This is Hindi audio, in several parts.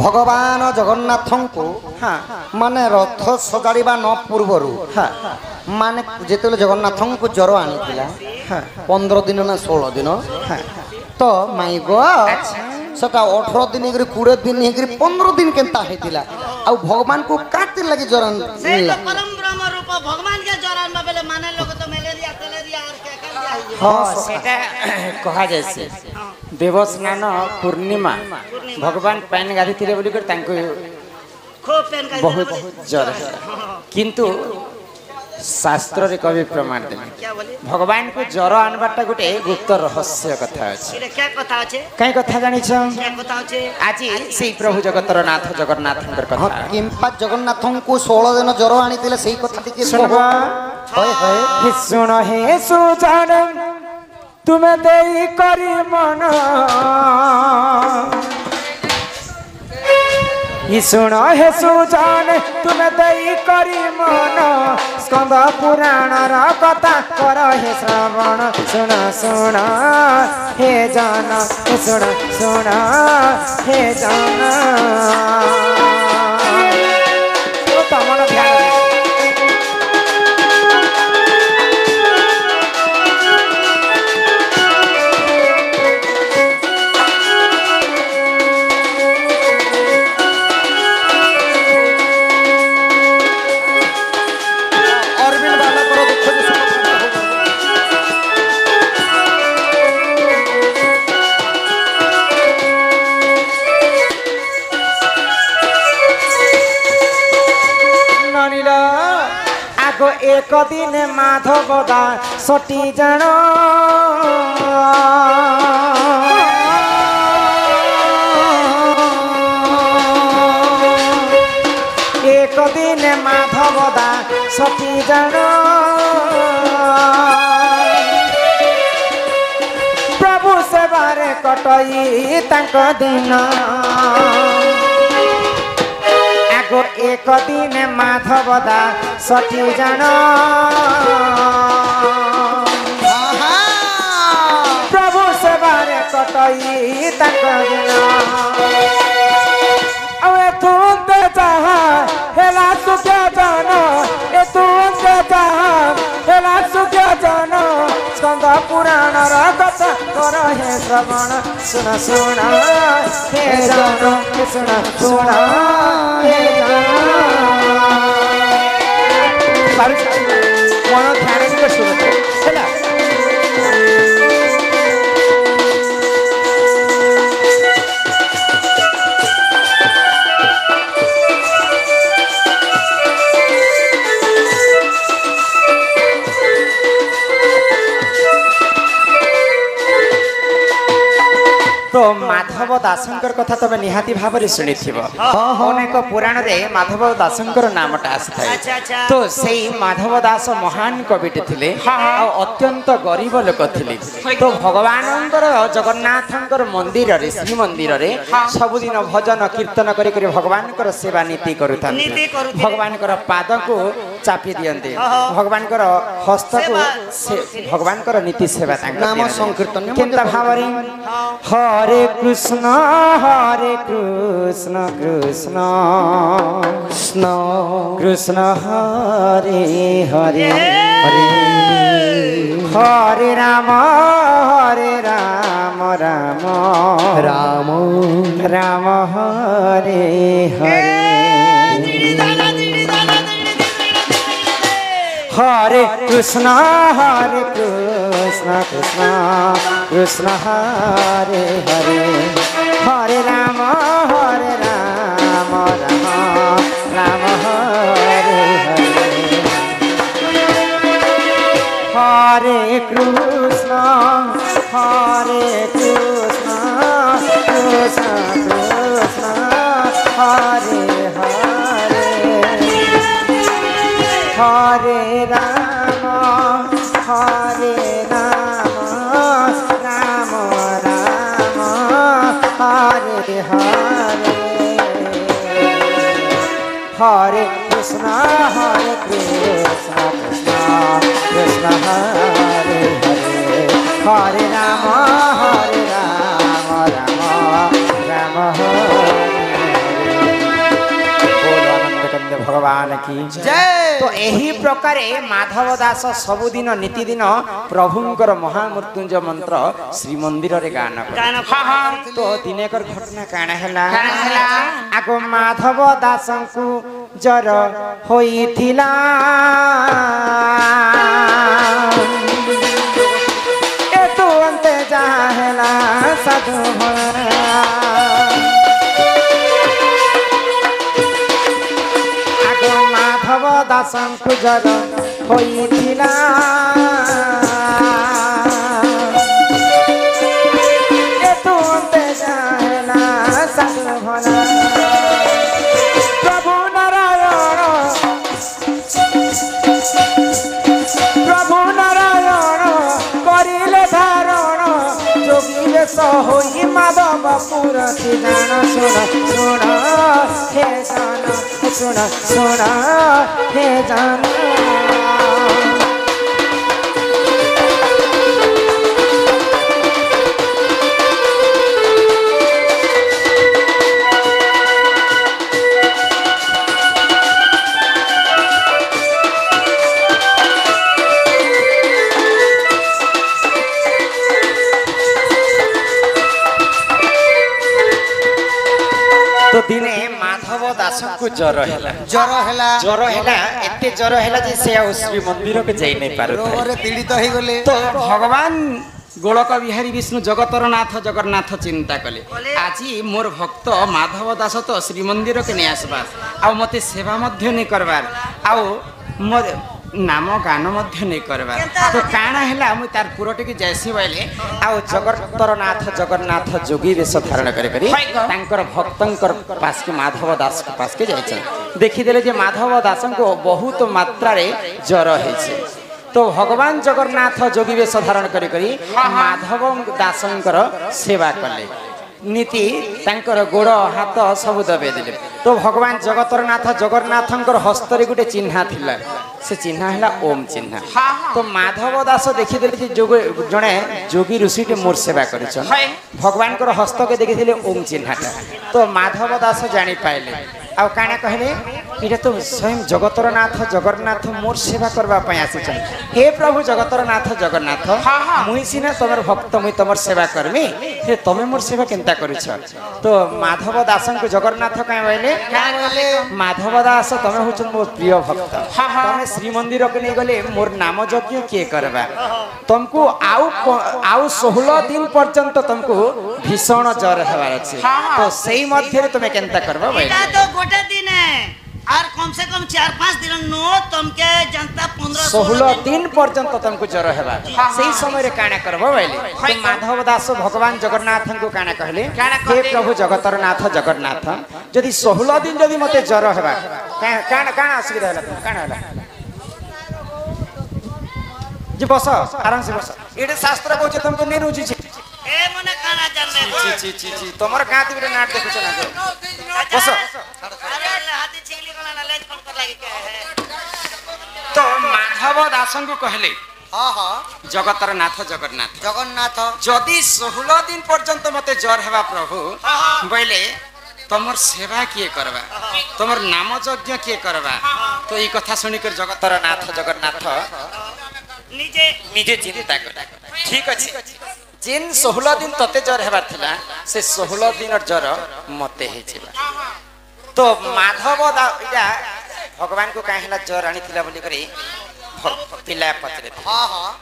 भगवान जगन्नाथ को माने रथ सजाड़ा न पूर्वर माने जिते जगन्नाथ को ज्वर आनी 15 दिन ना 16 दिन तो माई गो सटा 18 दिन 20 दिन 15 दिन केनता हेतिला आ भगवान को काटे लगी ज्वर परम ब्रह्म रूप भगवान के ज्वर आनबा बेले माने लोग तो मलेरिया तलेरिया और के कर हां सेटा कहा जैसे देवस्नान पूर्णिमा भगवान पैन गाधी थिले बोली कर तांको खूब पेन का बहुत ज्वर किंतु शास्त्र रे कवि प्रमाण देने क्या बोले भगवान को ज्वर आनबाटा गोटे गुप्त रहस्य कथा अछि इरे क्या कथा अछि कई कथा जानि छ क्या कथा अछि आज सेई प्रभु जगतर नाथ जगन्नाथंकर कथा किंपा जगन्नाथ को 16 दिन ज्वर आनी थिले सेही कथा टिके सुनबा होय होय हे सुन हे सुजान तुमे देई करी मन ई सुन हे सुजान तुमे देई करी मन स्कंद पुराण रा कथा कर हे श्रवण सुन सुन हे जान सुन सुन हे जान तो तमन ध्यान एक दिन माधव दा सटी जान एक दिन माधव दा सटी जान प्रभु सेवारे कटई तांक दिन एक दिन माधव दा सठी जान प्रभु सेवारे कटई तांक दिन अवे तुंते जहा हेला सुख्या जान ए तुंते जहा हेला सुख्या जान स्कंद पुराण रा कथा कर हे श्रवण सुन सुन हे जान सुन सुन हे जान मन ध्यान से सुनो हैला तो माधव दासंकर कथा तबे निहाती भाबरे सुनिथिबो अनेक पुराण रे माधव दासंकर नामटा आसथाय तो सेई माधव दास महान कविटे थिले आ अत्यंत गरीब लोक थिले तो भगवानंकर जगन्नाथंकर मंदिर रे श्री मंदिर रे सब दिन भजन कीर्तन करी करी भगवानकर सेवा नीति करूथान भगवानकर पाद को चापी दियंते भगवानकर हस्त को भगवानकर नीति सेवा तांका नाम संकीर्तन केनता भावरे हरे कृष्ण कृष्ण कृष्ण कृष्ण हरे हरे हरे हरे राम राम राम राम हरे हरे हरे कृष्ण कृष्ण कृष्ण हरे हरे हरे राम राम राम हरे हरे हरे कृष्ण कृष्ण कृष्ण हरे हरे हरे राम राम राम हरे हरे हरे कृष्ण कृष्ण कृष्ण हरे हरे हरे राम राम राम हरे भगवान की जय। तो यही प्रकार माधव दास सबुदिन नीतिदिन प्रभुंकर महामृत्युंजय मंत्र श्रीमंदिर रे गान करे। तो दिनेकर घटना काना हैला आगो माधव दास को जर होइथिला ए तो अंते जाहला साधु आगो माधव दास को जर होइथिला ए तो अंते जाहला साधु भला प्रभु नारायण करिले धारण जोगी बेश होई माधव पुरति जान सुन सुन हे जान सुन सुन हे जान तो दिने माधव दास को ज्वर हैला एते ज्वर हैला जे से श्री मंदिर के जाई नहीं पारु रोगरे पीड़ित हो गले। तो भगवान गोलक बिहारी विष्णु जगतर नाथ जगन्नाथ चिंता कले आज मोर भक्त माधव दास तो श्री मंदिर के नहीं आसबार आ मते सेवा मध्य नहीं करबार आ मोर नाम गान मध्य नहीं करबार तो काना हैला मु तार पुरटे के जैसी बोले आ जगतर नाथ जगन्नाथ जोगी वेश धारण करे करी तांकर भक्तंकर पास के माधव दास के पास के जाय देखि देले जे माधव दास को बहुत मात्रा रे ज्वर है। तो भगवान जगन्नाथ जोगी वेश धारण करी करी माधव दासंकर सेवा कले नीति तांकर गोड़ हाथ सब दबे देले। तो भगवान जगतरनाथ जगन्नाथंकर हस्तरे गुटे चिन्हा थिला से चिन्हा हैला ओम चिन्हा। तो माधव दास देखि देले जणे जोगी ऋषि मोर सेवा करिछन भगवान कर हस्त के देखिथिले ओम चिन्हाटा। तो माधव दास जानि पाइले आ काना कहले इटा तो स्वयं जगतरनाथ जगन्नाथ मोर सेवा करबा पय आसिछन। हे प्रभु जगतरनाथ जगन्नाथ मुई सिना तमर भक्त मुई तमर सेवा करमी हे तमे मोर सेवा केनता करिछ। तो माधव दासन को जगन्नाथ काय बोले माधव दास तमे होछन मोर प्रिय भक्त तमे श्री मंदिर के नै गले मोर नाम यज्ञ के करबा तुमको आउ 16 दिन पर्यंत तुमको भीषण ज्वर हेबार अछि। तो सेही मध्य तुमे केनता करबा बोले तो गोटे दिन है और कम से कम 4-5 दिन नो तुमके जनता 16 दिन पर्यंत तुमको ज्वर हेबा सही समय रे काना करबो बोले। तो माधव दास भगवान जगन्नाथ को काना कहले हे प्रभु जगतरनाथ जगन्नाथ यदि 16 दिन यदि मते ज्वर हेबा काना काना असुविधा होला काना होला जी बस आराम से बस एडे शास्त्र कहू तुमको नै रुचि छी ए मने काना जानले ची तमर गाती बिरे नाट देखु छ ना बस अरे हाथी चिंगली कोना ना लेज फोन कर लागी के है। तो माधव दासन को कहले हां हां जगतरनाथ जगन्नाथ जगन्नाथ जदि 16 दिन पर्यंत मते ज्वर हेबा प्रभु बोले तमर सेवा किए करबा तमर नाम यज्ञ किए करबा। तो ई कथा सुनी कर जगतरनाथ जगन्नाथ निजे निजे चिंता कर ठीक अछि जिन 16 दिन तते ज्वर हेबार थिला से 16 दिन ज्वर मते हे छिबा। तो माधव इटा भगवान को काहे हला ज्वर आनी थिला बोली करी पिला पत्रे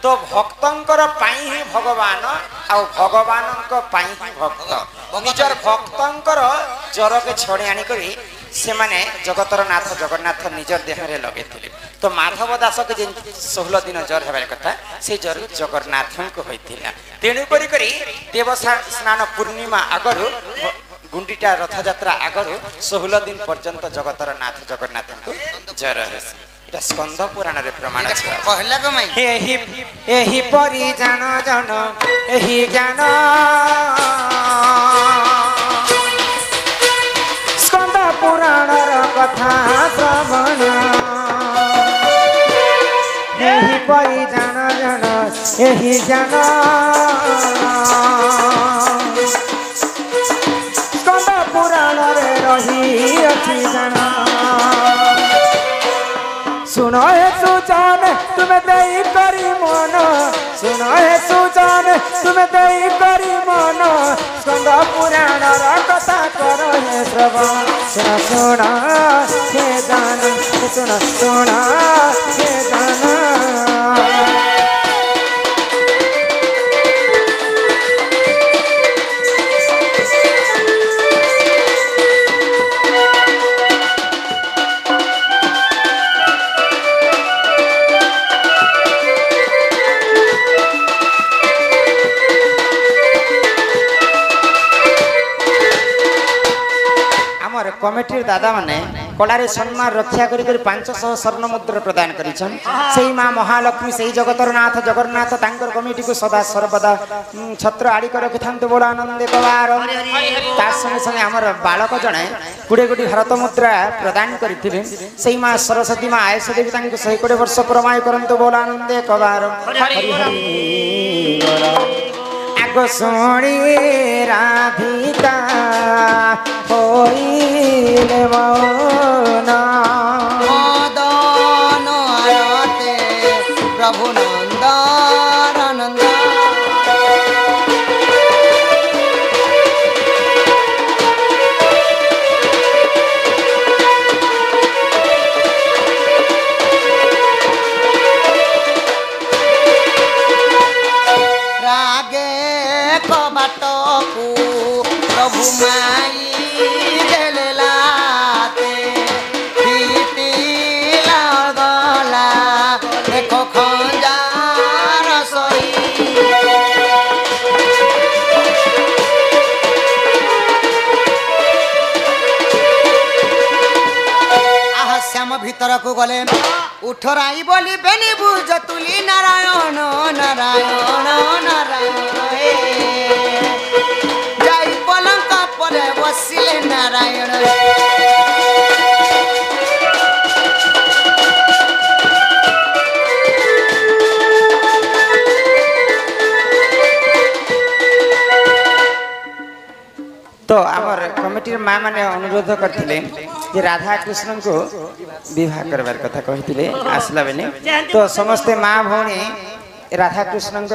तो भक्तंकर पाई ही भगवान आ भगवानक पाई ही भक्त निजर भक्तंकर ज्वर के छड़ी आनी करी से माने जगतरनाथ जगन्नाथ निजर देह रे लगे थिले। तो माधव दास के जिन 16 दिन ज्वर हेबार कथा से ज्वर जगन्नाथ को होइथिला। तेणु करी करी देवसा स्नान पूर्णिमा आगरु गुंडीटा रथ यात्रा आगरु 16 दिन पर्यंत जगतरनाथ जगन्नाथ को ज्वर हेसी। इटा स्कंद पुराण रे प्रमाण छै कहला क मई एही परि जान जन एही ज्ञान स्कंद पुराण र कथा श्रवण एही परि जान जन एही ज्ञान स्कंद पुराण रे रही अछि जान सुनो हे सुजान तुम्हें दई करी मन सुनो हे सुजान तुम्हें दई करी मन स्कंद पुराण कथा करो हे श्रवण सुना सुना हे जान सुना सुना हे जान कमिटी दादा माने कलारे सम्मान रक्षा करी 500 स्वर्ण मुद्रा प्रदान करिछन सेही मां महालक्ष्मी सेही जगतर नाथ जगन्नाथ तांकर कमिटी को सदा सर्वदा छत्र आड़ी कर रखिथांतु बोल आनंद कबार तार संगे संगे हमर बालक जणे गुडे गुडी भारत मुद्रा प्रदान करिथिले सेही मां सरस्वती मां आयुष देवी तांको 120 वर्ष प्रमाय करंतु बोल आनंद कबार हरि हरि आगो सोणी राधिका होइले मौना मदन आयते प्रभु नंदन नंदन रागे कबाटकू प्रभु माई भीतर को गले उठराई बोली बेनी बुझ तुली नारायण नारायण नारायण जाई पलंक पर बसिले नारायण तो आमर कमिटी माँ माने अनुरोध करथिले जे राधा कृष्ण को विवाह करबार कथा कहिथिले आसला बेने तो समस्त माँ भौणी राधा कृष्ण